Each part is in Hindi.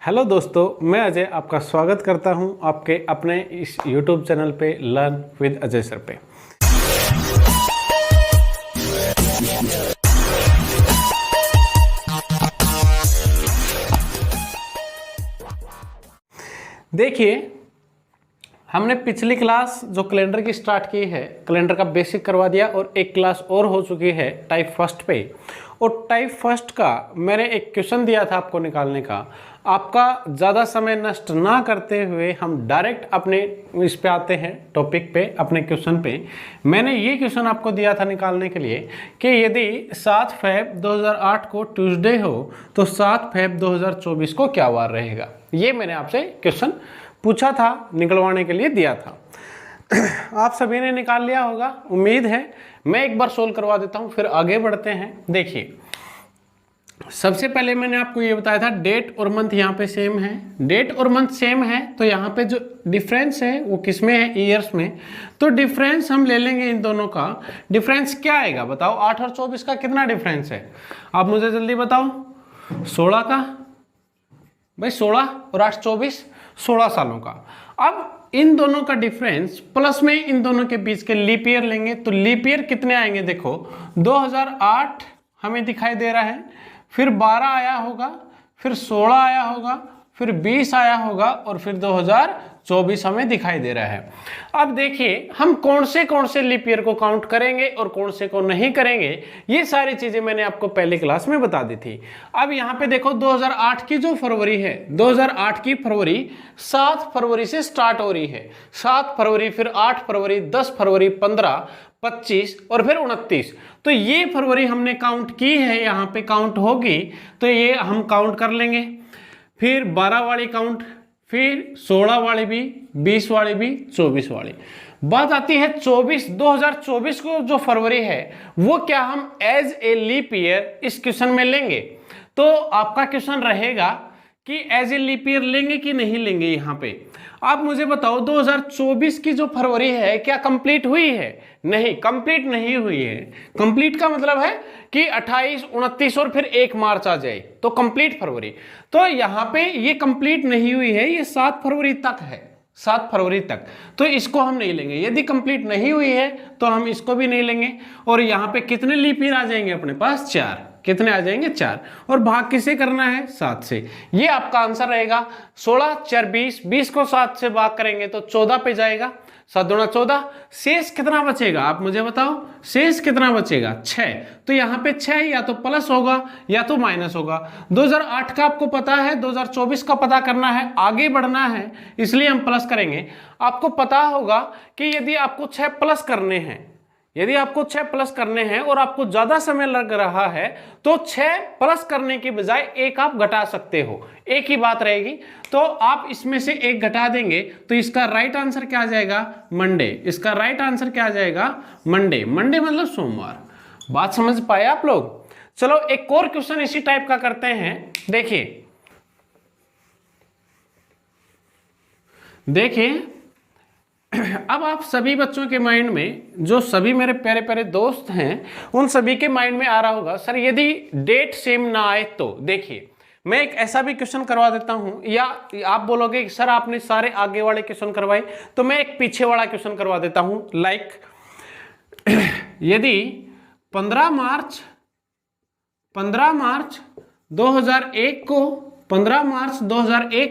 हेलो दोस्तों, मैं अजय आपका स्वागत करता हूं आपके अपने इस YouTube चैनल पे लर्न विद अजय सर पे। देखिए, हमने पिछली क्लास जो कैलेंडर की स्टार्ट की है, कैलेंडर का बेसिक करवा दिया और एक क्लास और हो चुकी है टाइप फर्स्ट पे। और टाइप फर्स्ट का मैंने एक क्वेश्चन दिया था आपको निकालने का। आपका ज़्यादा समय नष्ट ना करते हुए हम डायरेक्ट अपने इस पे आते हैं, टॉपिक पे, अपने क्वेश्चन पे। मैंने ये क्वेश्चन आपको दिया था निकालने के लिए कि यदि 7 फरवरी 2008 को ट्यूसडे हो तो 7 फरवरी 2024 को क्या वार रहेगा। ये मैंने आपसे क्वेश्चन पूछा था, निकलवाने के लिए दिया था। आप सभी ने निकाल लिया होगा, उम्मीद है। मैं एक बार सोल्व करवा देता हूं, फिर आगे बढ़ते हैं। देखिए, सबसे पहले मैंने आपको ये बताया था डेट और मंथ यहाँ पे सेम है। डेट और मंथ सेम है तो यहाँ पे जो डिफरेंस है वो किस में है, ईयर्स में। तो डिफरेंस हम ले लेंगे इन दोनों का। डिफरेंस क्या आएगा बताओ? 8 और 24 का कितना डिफरेंस है? आप मुझे जल्दी बताओ। 16 का भाई, 16 और 8 24, 16 सालों का। अब इन दोनों का डिफरेंस प्लस में इन दोनों के बीच के लीप ईयर लेंगे तो लीप ईयर कितने आएंगे? देखो, 2008 हमें दिखाई दे रहा है, फिर 12 आया होगा, फिर 16 आया होगा, फिर 20 आया होगा और फिर 2024 हमें दिखाई दे रहा है। अब देखिए, हम कौन से लीप ईयर को काउंट करेंगे और कौन से को नहीं करेंगे, ये सारी चीजें मैंने आपको पहली क्लास में बता दी थी। अब यहाँ पे देखो, 2008 की जो फरवरी है, 2008 की फरवरी 7 फरवरी से स्टार्ट हो रही है। 7 फरवरी, फिर 8 फरवरी, 10 फरवरी, 15, 25 और फिर 29। तो ये फरवरी हमने काउंट की है, यहाँ पे काउंट होगी तो ये हम काउंट कर लेंगे। फिर 12 वाली काउंट, फिर 16 वाली भी, 20 वाली भी, 24 वाली। बात आती है 2024 को जो फरवरी है वो क्या हम एज ए लीप ईयर इस क्वेश्चन में लेंगे? तो आपका क्वेश्चन रहेगा कि एज ए लीप ईयर लेंगे कि नहीं लेंगे। यहाँ पे आप मुझे बताओ, 2024 की जो फरवरी है क्या कंप्लीट हुई है? नहीं, कंप्लीट नहीं हुई है। कंप्लीट का मतलब है कि 28, 29 और फिर 1 मार्च आ जाए तो कंप्लीट फरवरी। तो यहाँ पे ये कंप्लीट नहीं हुई है, ये 7 फरवरी तक है, 7 फरवरी तक। तो इसको हम नहीं लेंगे। यदि कंप्लीट नहीं हुई है तो हम इसको भी नहीं लेंगे। और यहाँ पे कितने लीप ईयर आ जाएंगे अपने पास? 4। कितने आ जाएंगे? 4। और भाग किसे करना है? 7 से। ये आपका आंसर रहेगा। 16 4 20, 20 को 7 से भाग करेंगे तो 14 पे जाएगा। 7 दूना 14। शेष कितना बचेगा आप मुझे बताओ? शेष कितना बचेगा? 6। तो यहाँ पे 6 या तो प्लस होगा या तो माइनस होगा। 2008 का आपको पता है, 2024 का पता करना है, आगे बढ़ना है, इसलिए हम प्लस करेंगे। आपको पता होगा कि यदि आपको 6 प्लस करने हैं, यदि आपको 6 प्लस करने हैं और आपको ज्यादा समय लग रहा है तो 6 प्लस करने की बजाय 1 आप घटा सकते हो। एक ही बात रहेगी। तो आप इसमें से 1 घटा देंगे तो इसका राइट आंसर क्या आ जाएगा? मंडे। इसका राइट आंसर क्या आ जाएगा? मंडे। मंडे मतलब सोमवार। बात समझ पाए आप लोग? चलो एक और क्वेश्चन इसी टाइप का करते हैं। देखिए, अब आप सभी बच्चों के माइंड में, जो सभी मेरे प्यारे प्यारे दोस्त हैं, उन सभी के माइंड में आ रहा होगा, सर यदि डेट सेम ना आए तो। देखिए, मैं एक ऐसा भी क्वेश्चन करवा देता हूं, या आप बोलोगे सर आपने सारे आगे वाले क्वेश्चन करवाए, तो मैं एक पीछे वाला क्वेश्चन करवा देता हूं। लाइक, यदि 15 मार्च 2001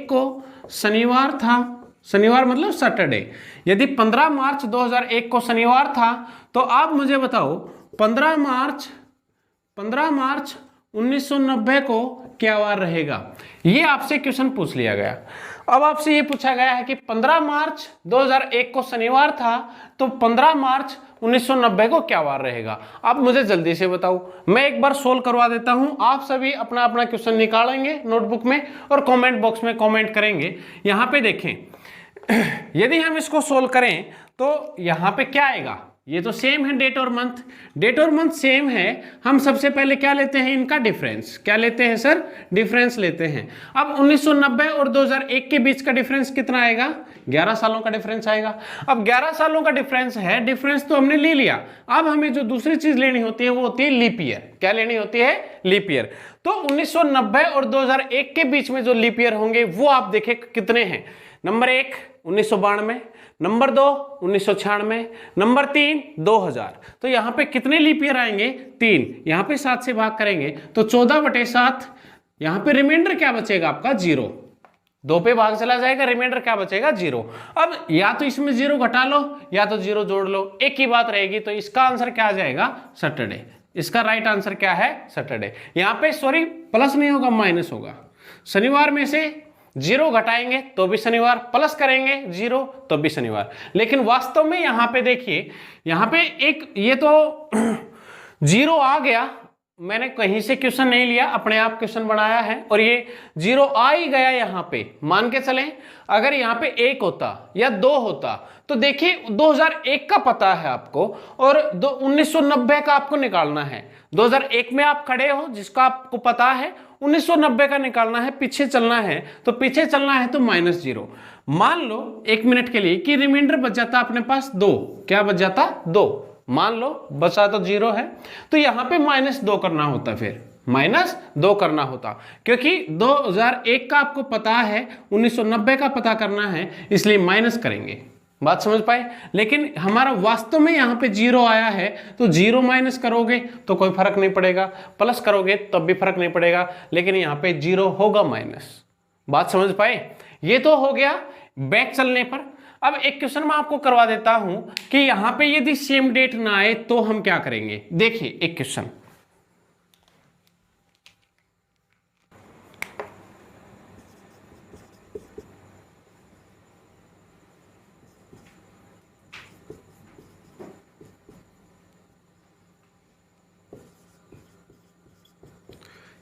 को शनिवार था, शनिवार मतलब सैटरडे। यदि 15 मार्च 2001 को शनिवार था तो आप मुझे बताओ 15 मार्च 1990 को क्या वार रहेगा? ये आपसे क्वेश्चन पूछ लिया गया। अब आपसे ये पूछा गया है कि 15 मार्च 2001 को शनिवार था तो 15 मार्च 1990 को क्या वार रहेगा? आप मुझे जल्दी से बताओ। मैं एक बार सोल्व करवा देता हूं। आप सभी अपना अपना क्वेश्चन निकालेंगे नोटबुक में और कमेंट बॉक्स में कमेंट करेंगे। यहां पे देखें, यदि हम इसको सोल्व करें तो यहां पे क्या आएगा? ये तो सेम है, डेट और मंथ। डेट और मंथ सेम है। हम सबसे पहले क्या लेते हैं? इनका डिफरेंस। क्या लेते हैं सर? डिफरेंस लेते हैं। अब 1990 और 2001 के बीच का डिफरेंस कितना आएगा? 11 सालों का डिफरेंस आएगा। अब 11 सालों का डिफरेंस है, डिफरेंस तो हमने ले लिया। अब हमें जो दूसरी चीज लेनी होती है वो होती है लीप ईयर। क्या लेनी होती है? Leap year. तो 1990 और 2001 के बीच में जो लीप ईयर होंगे वो आप देखें कितने हैं। Number 1 1992, number 2 1996, number 3 2000। तो यहाँ पे कितने लीप ईयर आएंगे? 3। यहाँ पे 7 से भाग करेंगे तो 14/7। यहाँ पे रिमाइंडर क्या बचेगा आपका? 0। 2 पे भाग चला जाएगा, रिमाइंडर क्या बचेगा? 0। अब या तो इसमें 0 घटा लो या तो 0 जोड़ लो, एक ही बात रहेगी। तो इसका आंसर क्या आ जाएगा? सैटरडे। इसका राइट आंसर क्या है? सैटरडे। यहाँ पे सॉरी प्लस नहीं होगा, माइनस होगा। शनिवार में से 0 घटाएंगे तो भी शनिवार, प्लस करेंगे 0 तो भी शनिवार। लेकिन वास्तव में यहाँ पे देखिए, यहाँ पे एक ये तो 0 आ गया, मैंने कहीं से क्वेश्चन नहीं लिया, अपने आप क्वेश्चन बनाया है और ये 0 आ ही गया। यहाँ पे मान के चलें अगर यहाँ पे 1 होता या 2 होता तो देखिए 2001 का पता है आपको और 1990 का आपको निकालना है। 2001 में आप खड़े हो जिसका आपको पता है, 1990 का निकालना है, पीछे चलना है। तो पीछे चलना है तो -0। मान लो 1 मिनट के लिए कि रिमाइंडर बच जाता अपने पास 2। क्या बच जाता? 2। मान लो बचा तो 0 है, तो यहां पे -2 करना होता, फिर -2 करना होता, क्योंकि 2001 का आपको पता है, 1990 का पता करना है, इसलिए माइनस करेंगे। बात समझ पाए? लेकिन हमारा वास्तव में यहाँ पे 0 आया है तो 0 माइनस करोगे तो कोई फर्क नहीं पड़ेगा, प्लस करोगे तब भी फर्क नहीं पड़ेगा, लेकिन यहाँ पे 0 होगा माइनस। बात समझ पाए? ये तो हो गया बैक चलने पर। अब एक क्वेश्चन मैं आपको करवा देता हूं कि यहां पे यदि सेम डेट ना आए तो हम क्या करेंगे। देखिए एक क्वेश्चन,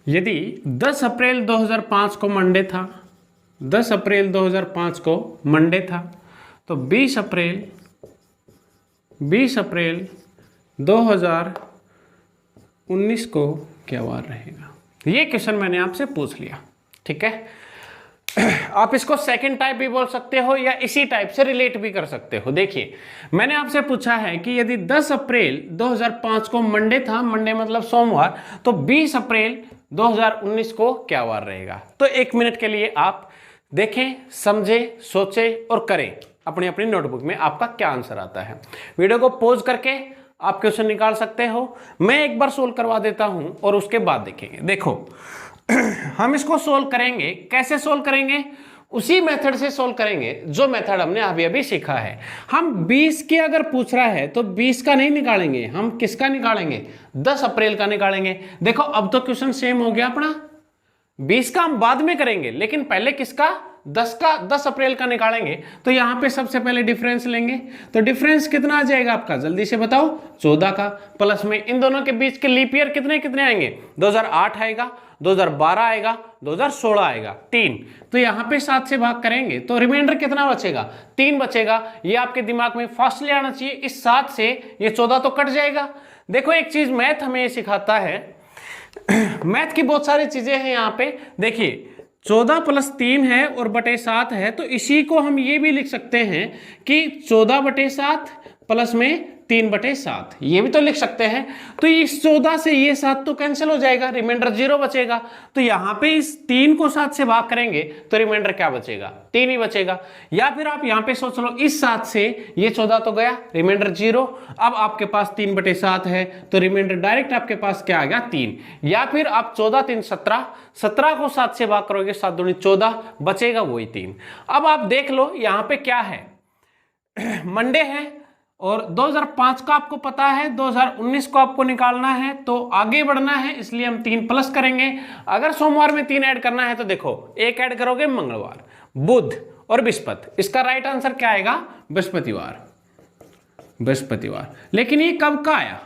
यदि 10 अप्रैल 2005 को मंडे था, 10 अप्रैल 2005 को मंडे था, तो 20 अप्रैल 2019 को क्या वार रहेगा? ये क्वेश्चन मैंने आपसे पूछ लिया, ठीक है। आप इसको सेकंड टाइप भी बोल सकते हो या इसी टाइप से रिलेट भी कर सकते हो। देखिए मैंने आपसे पूछा है कि यदि 10 अप्रैल 2005 को मंडे था, मंडे मतलब सोमवार, तो 20 अप्रैल 2019 को क्या वार रहेगा। तो 1 मिनट के लिए आप देखें, समझें, सोचें और करें अपनी अपनी नोटबुक में आपका क्या आंसर आता है। वीडियो को पॉज करके आप क्वेश्चन निकाल सकते हो। मैं एक बार सोल्व करवा देता हूं और उसके बाद देखेंगे। देखो हम इसको सोल्व करेंगे, कैसे सोल्व करेंगे? उसी मेथड से सोल्व करेंगे जो मेथड हमने अभी अभी सीखा है। हम 20 के अगर पूछ रहा है तो 20 का नहीं निकालेंगे, हम किसका निकालेंगे? 10 अप्रैल का निकालेंगे। देखो अब तो क्वेश्चन सेम हो गया अपना, 20 का हम बाद में करेंगे, लेकिन पहले किसका? 10 अप्रैल का निकालेंगे। तो यहां पे सबसे पहले डिफरेंस लेंगे, तो डिफरेंस कितना आ जाएगा आपका? जल्दी से बताओ। 14 का, प्लस में इन दोनों के बीच के लीप ईयर कितने कितने आएंगे? 2008 आएगा, 2012 आएगा, 2016 आएगा, 3। तो यहां पे 7 से भाग करेंगे तो रिमाइंडर कितना बचेगा? 3 बचेगा। ये आपके दिमाग में फास्ट ले आना चाहिए। इस 7 से ये 14 तो कट जाएगा। देखो एक चीज मैथ हमें ये सिखाता है, मैथ की बहुत सारी चीजें हैं यहाँ पे। देखिए 14 + 3 है और बटे 7 है, तो इसी को हम ये भी लिख सकते हैं कि 14/7 प्लस में 3/7, ये भी तो लिख सकते हैं। तो इस 14 से ये 7 तो कैंसिल हो जाएगा, रिमाइंडर 0 बचेगा। तो यहाँ पे इस 3 को 7 से भाग करेंगे तो रिमाइंडर क्या बचेगा? 3 ही बचेगा। या फिर आप यहाँ पे सोच लो, इस 7 से ये 14 तो गया, रिमाइंडर 0। अब आपके पास 3/7 है तो रिमाइंडर डायरेक्ट आपके पास क्या आ गया? 3। या फिर आप 14 3 17, 17 को 7 से भाग करोगे, 7 दूनी 14, बचेगा वही 3। अब आप देख लो यहाँ पे क्या है, मंडे है और 2005 का आपको पता है, 2019 को आपको निकालना है, तो आगे बढ़ना है, इसलिए हम 3 प्लस करेंगे। अगर सोमवार में 3 ऐड करना है तो देखो, एक ऐड करोगे मंगलवार, बुध और बृहस्पति। इसका राइट आंसर क्या आएगा? बृहस्पतिवार, बृहस्पतिवार। लेकिन ये कब का आया?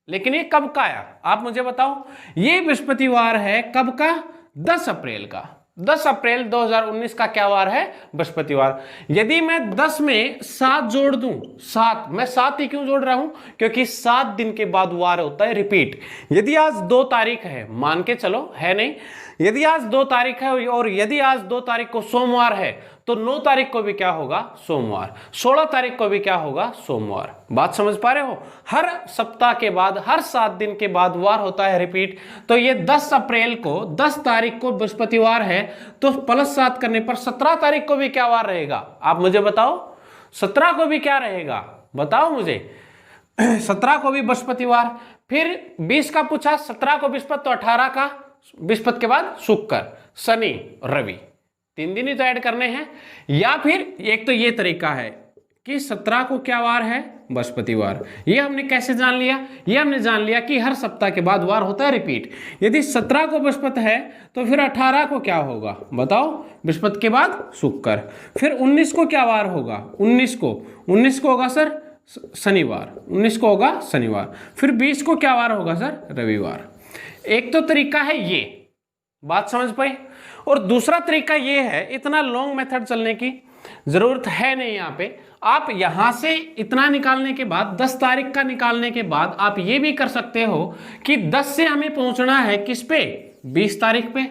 लेकिन ये कब का आया आप मुझे बताओ। ये बृहस्पतिवार है, कब का? 10 अप्रैल का। 10 अप्रैल 2019 का क्या वार है? बृहस्पतिवार। यदि मैं 10 में 7 जोड़ दूं, 7, मैं 7 ही क्यों जोड़ रहा हूं? क्योंकि 7 दिन के बाद वार होता है रिपीट। यदि आज 2 तारीख है, मान के चलो, है नहीं, यदि आज 2 तारीख है और यदि आज 2 तारीख को सोमवार है तो 9 तारीख को भी क्या होगा, सोमवार। 16 तारीख को भी क्या होगा, सोमवार। बात समझ पा रहे हो? हर सप्ताह के बाद, हर 7 दिन के बाद वार होता है रिपीट। तो ये 10 अप्रैल को, 10 तारीख को बृहस्पतिवार है, तो +7 करने पर 17 तारीख को भी क्या वार रहेगा, आप मुझे बताओ। 17 को भी क्या रहेगा, बताओ मुझे। 17 को भी बृहस्पतिवार। फिर 20 का पूछा, 17 को बृहस्पति, तो 18 का बृहस्पति के बाद शुक्र, शनि, रवि, 3 दिन ही तो ऐड करने हैं। या फिर एक तो ये तरीका है कि 17 को क्या वार है, बृहस्पतिवार। ये हमने कैसे जान लिया, ये हमने जान लिया कि हर सप्ताह के बाद वार होता है रिपीट। यदि 17 को बृहस्पति है तो फिर 18 को क्या होगा, बताओ, बृहस्पति के बाद शुक्र। फिर 19 को क्या वार होगा, 19 को होगा सर शनिवार, 19 को होगा शनिवार। फिर 20 को क्या वार होगा सर, रविवार। एक तो तरीका है ये, बात समझ पाए। और दूसरा तरीका ये है, इतना लॉन्ग मेथड चलने की जरूरत है नहीं। यहाँ पे आप यहां से इतना निकालने के बाद, 10 तारीख का निकालने के बाद आप ये भी कर सकते हो कि 10 से हमें पहुंचना है किस पे, 20 तारीख पे।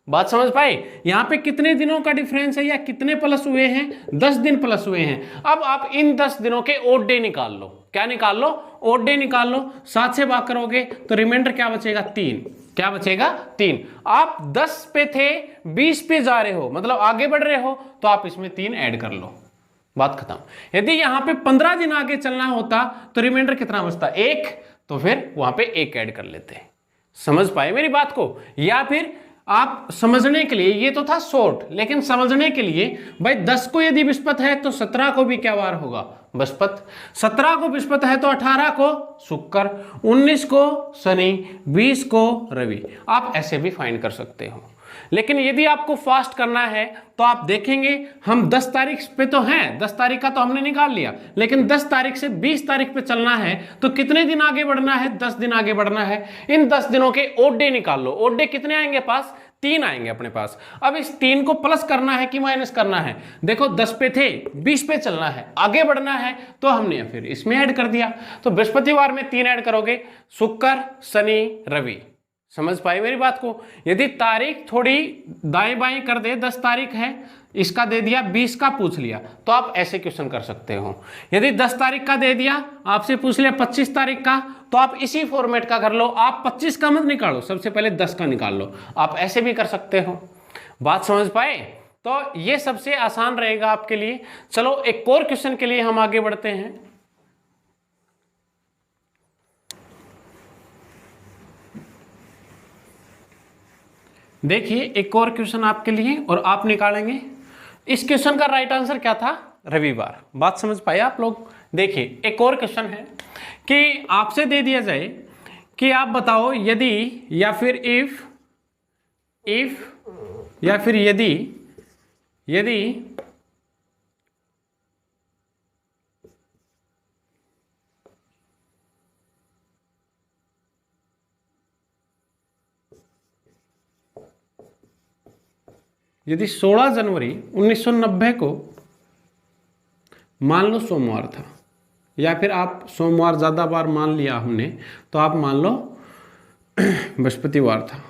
बात समझ पाए? यहाँ पे कितने दिनों का डिफरेंस है या कितने प्लस हुए हैं, 10 दिन प्लस हुए हैं। अब आप इन 10 दिनों के ओड डे निकाल लो। क्या निकाल लो, ओड डे निकाल लो। 7 से भाग करोगे तो रिमाइंडर क्या बचेगा, 3। क्या बचेगा, 3। आप 10 पे थे, 20 पे जा रहे हो, मतलब आगे बढ़ रहे हो, तो आप इसमें 3 ऐड कर लो, बात खत्म। यदि यहां पे 15 दिन आगे चलना होता तो रिमाइंडर कितना बचता, 1, तो फिर वहां पे 1 ऐड कर लेते। समझ पाए मेरी बात को? या फिर आप समझने के लिए, ये तो था शॉर्ट, लेकिन समझने के लिए भाई 10 को यदि बृहस्पति है तो 17 को भी क्या वार होगा, बृहस्पति। 17 को बृहस्पति है तो 18 को शुक्र, 19 को शनि, 20 को रवि। आप ऐसे भी फाइंड कर सकते हो। लेकिन यदि आपको फास्ट करना है तो आप देखेंगे, हम 10 तारीख पे तो हैं, 10 तारीख का तो हमने निकाल लिया, लेकिन 10 तारीख से 20 तारीख पे चलना है तो कितने दिन आगे बढ़ना है, 10 दिन आगे बढ़ना है। इन 10 दिनों के ओड डे निकाल लो। ओड डे कितने आएंगे पास, 3 आएंगे अपने पास। अब इस 3 को प्लस करना है कि माइनस करना है, देखो 10 पे थे, 20 पे चलना है, आगे बढ़ना है, तो हमने फिर इसमें ऐड कर दिया। तो बृहस्पतिवार में 3 ऐड करोगे, शुक्र, शनि, रवि। समझ पाई मेरी बात को? यदि तारीख थोड़ी दाएं बाएं कर दे, 10 तारीख है, इसका दे दिया, 20 का पूछ लिया, तो आप ऐसे क्वेश्चन कर सकते हो। यदि 10 तारीख का दे दिया, आपसे पूछ लिया 25 तारीख का, तो आप इसी फॉर्मेट का कर लो। आप 25 का मत निकालो, सबसे पहले 10 का निकाल लो। आप ऐसे भी कर सकते हो। बात समझ पाए? तो ये सबसे आसान रहेगा आपके लिए। चलो एक और क्वेश्चन के लिए हम आगे बढ़ते हैं। देखिए एक और क्वेश्चन आपके लिए, और आप निकालेंगे। इस क्वेश्चन का राइट आंसर क्या था, रविवार। बात समझ पाए आप लोग? देखिए एक और क्वेश्चन है कि आपसे दे दिया जाए कि आप बताओ यदि, या फिर इफ या फिर यदि यदि 16 जनवरी 1990 को मान लो सोमवार था, या फिर आप सोमवार ज़्यादा बार मान लिया हमने, तो आप मान लो बृहस्पतिवार था,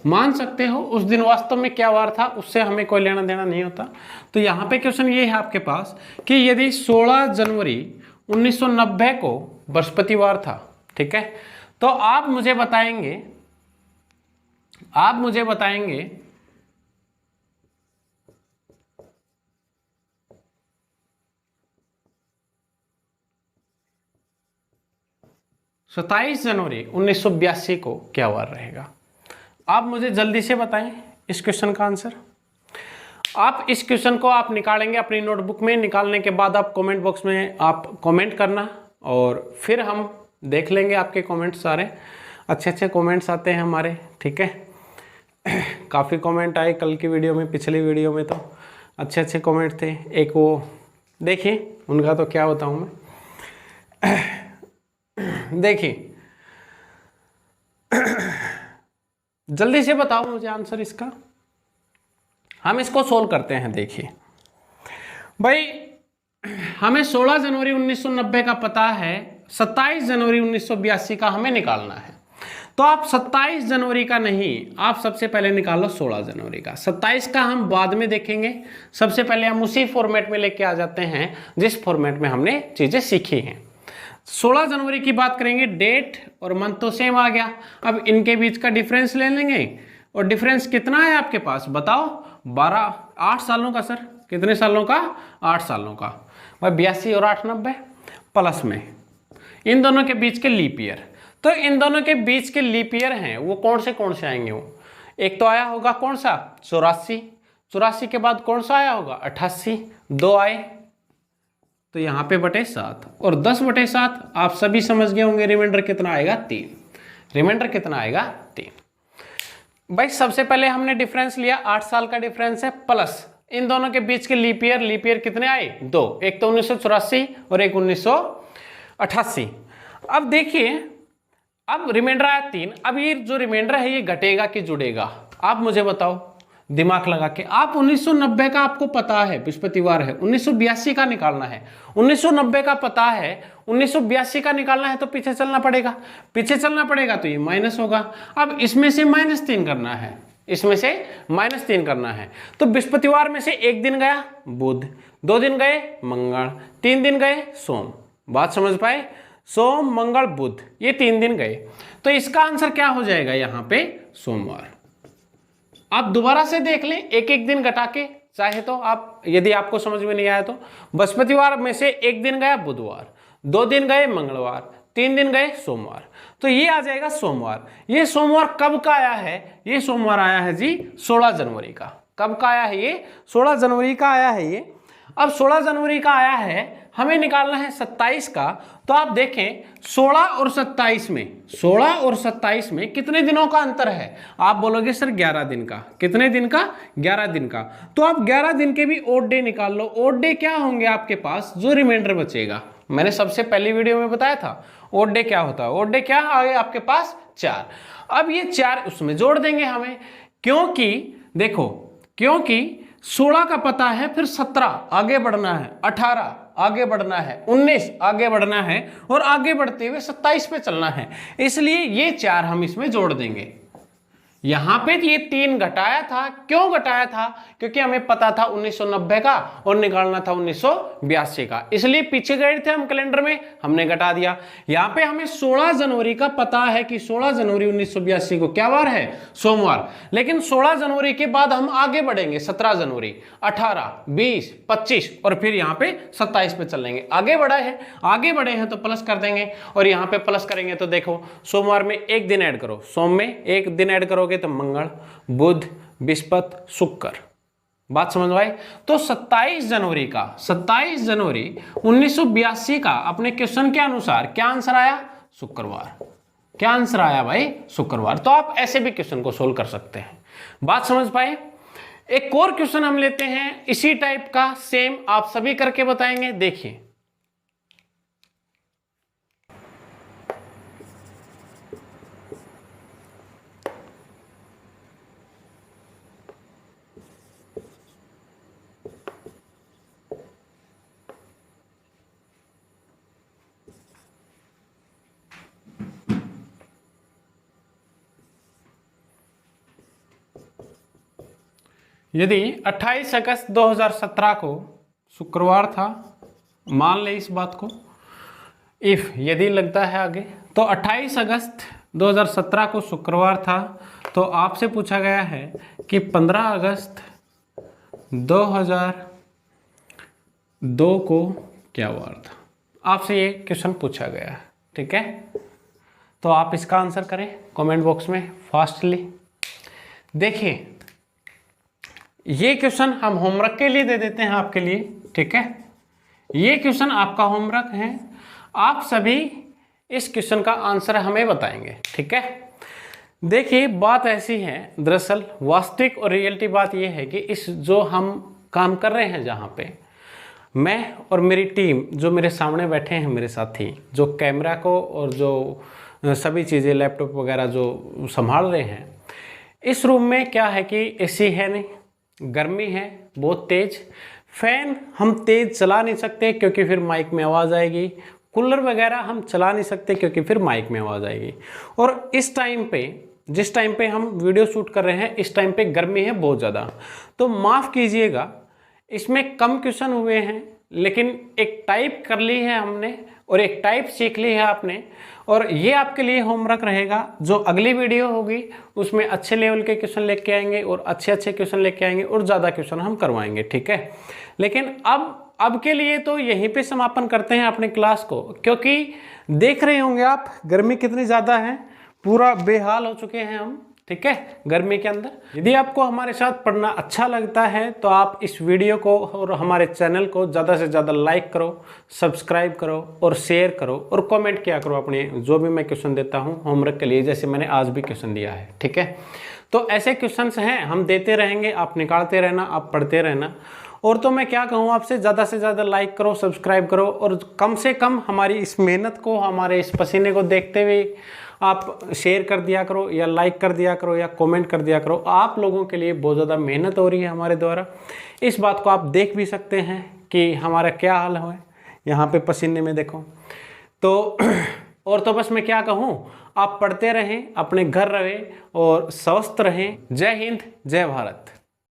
मान सकते हो। उस दिन वास्तव में क्या वार था उससे हमें कोई लेना देना नहीं होता। तो यहाँ पे क्वेश्चन ये है आपके पास कि यदि 16 जनवरी 1990 को बृहस्पतिवार था, ठीक है, तो आप मुझे बताएंगे 27 जनवरी 1982 को क्या वार रहेगा। आप मुझे जल्दी से बताएं इस क्वेश्चन का आंसर। आप इस क्वेश्चन को आप निकालेंगे अपनी नोटबुक में। निकालने के बाद आप कमेंट बॉक्स में आप कमेंट करना, और फिर हम देख लेंगे आपके कमेंट। सारे अच्छे अच्छे कमेंट्स आते हैं हमारे, ठीक है। काफ़ी कमेंट आए कल की वीडियो में, पिछली वीडियो में तो अच्छे अच्छे कमेंट थे। एक वो देखिए, उनका तो क्या बताऊँ मैं। देखिए जल्दी से बताओ मुझे आंसर इसका। हम इसको सोल्व करते हैं। देखिए भाई, हमें 16 जनवरी 1990 का पता है, 27 जनवरी 1982 का हमें निकालना है। तो आप 27 जनवरी का नहीं, आप सबसे पहले निकालो 16 जनवरी का। 27 का हम बाद में देखेंगे, सबसे पहले हम उसी फॉर्मेट में लेके आ जाते हैं जिस फॉर्मेट में हमने चीजें सीखी हैं। 16 जनवरी की बात करेंगे, डेट और मंथ तो सेम आ गया। अब इनके बीच का डिफरेंस ले लेंगे, और डिफरेंस कितना है आपके पास बताओ? 8 सालों का। सर कितने सालों का? 8 सालों का। भाई 82 और 8 90, प्लस में इन दोनों के बीच के लीप ईयर। तो इन दोनों के बीच के लीप ईयर हैं वो कौन से आएंगे? वो एक तो आया होगा कौन सा? 84। 84 के बाद कौन सा आया होगा? 88। 2 आए तो यहाँ पे बटे 7, और 10 बटे 7 आप सभी समझ गए होंगे। रिमाइंडर कितना आएगा? 3। रिमाइंडर कितना आएगा? 3। भाई सबसे पहले हमने डिफरेंस लिया, 8 साल का डिफरेंस है, प्लस इन दोनों के बीच के लीप ईयर कितने आए? 2। एक तो 1984 और एक 1988। अब देखिए, अब रिमाइंडर आया 3। अब ये जो रिमाइंडर है ये घटेगा कि जुड़ेगा? आप मुझे बताओ दिमाग लगा के। आप 1990 का आपको पता है, बृहस्पतिवार है, 1982 का निकालना है। 1990 का पता है, 1982 का निकालना है तो पीछे चलना पड़ेगा। पीछे चलना पड़ेगा तो ये माइनस होगा। अब इसमें से -3 करना है, इसमें से -3 करना है। तो बृहस्पतिवार में से एक दिन गया बुध, 2 दिन गए मंगल, 3 दिन गए सोम। बात समझ पाए? सोम मंगल बुध, ये 3 दिन गए। तो इसका आंसर क्या हो जाएगा यहाँ पे? सोमवार। आप दोबारा से देख लें, एक एक दिन घटा के, चाहे तो आप, यदि आपको समझ में नहीं आया तो बृहस्पतिवार में से एक दिन गया बुधवार, 2 दिन गए मंगलवार, 3 दिन गए सोमवार, तो ये आ जाएगा सोमवार। ये सोमवार कब का आया है? ये सोमवार आया है जी 16 जनवरी का। कब का आया है ये? 16 जनवरी का आया है ये। अब 16 जनवरी का आया है, हमें निकालना है 27 का। तो आप देखें 16 और 27 में, 16 और 27 में कितने दिनों का अंतर है? आप बोलोगे सर 11 दिन का। कितने दिन का? 11 दिन का। तो आप 11 दिन के भी ओड डे निकाल लो। ओड डे क्या होंगे आपके पास? जो रिमाइंडर बचेगा, मैंने सबसे पहली वीडियो में बताया था ओड डे क्या होता है। ओड डे क्या आ गए आपके पास? 4। अब ये 4 उसमें जोड़ देंगे हमें, क्योंकि देखो, क्योंकि 16 का पता है, फिर 17 आगे बढ़ना है, 18 आगे बढ़ना है, 19 आगे बढ़ना है, और आगे बढ़ते हुए 27 पे चलना है। इसलिए ये 4 हम इसमें जोड़ देंगे। यहां पे ये 3 घटाया था। क्यों घटाया था? क्योंकि हमें पता था 1990 का और निकालना था 1982 का, इसलिए पीछे गए थे हम कैलेंडर में, हमने घटा दिया। यहां पे हमें 16 जनवरी का पता है कि 16 जनवरी 1982 को क्या वार है? सोमवार। लेकिन 16 जनवरी के बाद हम आगे बढ़ेंगे, 17 जनवरी, 18, 20, 25 और फिर यहाँ पे 27 पे चलेंगे। आगे बढ़े हैं तो प्लस कर देंगे, और यहाँ पे प्लस करेंगे तो देखो सोमवार में एक दिन ऐड करो, सोम में एक दिन ऐड करो तो मंगल, बुध, बृहस्पति, शुक्र। बात समझ में आई? तो 27 जनवरी 1982 का अपने क्वेश्चन के अनुसार क्या आंसर आया? शुक्रवार। क्या आंसर आया भाई? शुक्रवार। तो आप ऐसे भी क्वेश्चन को सोल्व कर सकते हैं। बात समझ पाए? एक और क्वेश्चन हम लेते हैं इसी टाइप का, सेम आप सभी करके बताएंगे। देखिए, यदि 28 अगस्त 2017 को शुक्रवार था, मान ले इस बात को, इफ यदि लगता है आगे, तो 28 अगस्त 2017 को शुक्रवार था, तो आपसे पूछा गया है कि 15 अगस्त 2002 को क्या वार था। आपसे ये क्वेश्चन पूछा गया है, ठीक है? तो आप इसका आंसर करें कमेंट बॉक्स में फास्टली। देखिए, ये क्वेश्चन हम होमवर्क के लिए दे देते हैं आपके लिए, ठीक है? ये क्वेश्चन आपका होमवर्क है, आप सभी इस क्वेश्चन का आंसर हमें बताएंगे, ठीक है? देखिए, बात ऐसी है, दरअसल वास्तविक और रियलिटी बात ये है कि इस जो हम काम कर रहे हैं, जहाँ पे मैं और मेरी टीम जो मेरे सामने बैठे हैं, मेरे साथी जो कैमरा को और जो सभी चीज़ें लैपटॉप वगैरह जो संभाल रहे हैं, इस रूम में क्या है कि एसी है नहीं, गर्मी है बहुत तेज, फैन हम तेज चला नहीं सकते क्योंकि फिर माइक में आवाज़ आएगी, कूलर वगैरह हम चला नहीं सकते क्योंकि फिर माइक में आवाज़ आएगी। और इस टाइम पे, जिस टाइम पे हम वीडियो शूट कर रहे हैं, इस टाइम पे गर्मी है बहुत ज़्यादा, तो माफ़ कीजिएगा इसमें कम क्वेश्चन हुए हैं, लेकिन एक टाइप कर ली है हमने और एक टाइप सीख ली है आपने। और ये आपके लिए होमवर्क रहेगा, जो अगली वीडियो होगी उसमें अच्छे लेवल के क्वेश्चन लेके आएंगे और अच्छे अच्छे क्वेश्चन लेके आएंगे और ज़्यादा क्वेश्चन हम करवाएंगे, ठीक है। लेकिन अब के लिए तो यहीं पे समापन करते हैं अपने क्लास को, क्योंकि देख रहे होंगे आप गर्मी कितनी ज़्यादा है, पूरा बेहाल हो चुके हैं हम, ठीक है, गर्मी के अंदर। यदि आपको हमारे साथ पढ़ना अच्छा लगता है तो आप इस वीडियो को और हमारे चैनल को ज़्यादा से ज़्यादा लाइक करो, सब्सक्राइब करो और शेयर करो और कमेंट किया करो अपने जो भी मैं क्वेश्चन देता हूँ होमवर्क के लिए, जैसे मैंने आज भी क्वेश्चन दिया है, ठीक है। तो ऐसे क्वेश्चंस हैं, हम देते रहेंगे, आप निकालते रहना, आप पढ़ते रहना। और तो मैं क्या कहूँ आपसे, ज़्यादा से ज़्यादा लाइक करो, सब्सक्राइब करो और कम से कम हमारी इस मेहनत को, हमारे इस पसीने को देखते हुए आप शेयर कर दिया करो या लाइक कर दिया करो या कमेंट कर दिया करो। आप लोगों के लिए बहुत ज़्यादा मेहनत हो रही है हमारे द्वारा। इस बात को आप देख भी सकते हैं कि हमारा क्या हाल है यहाँ पे पसीने में, देखो तो। और तो बस मैं क्या कहूँ, आप पढ़ते रहें, अपने घर रहें और स्वस्थ रहें। जय हिंद, जय भारत।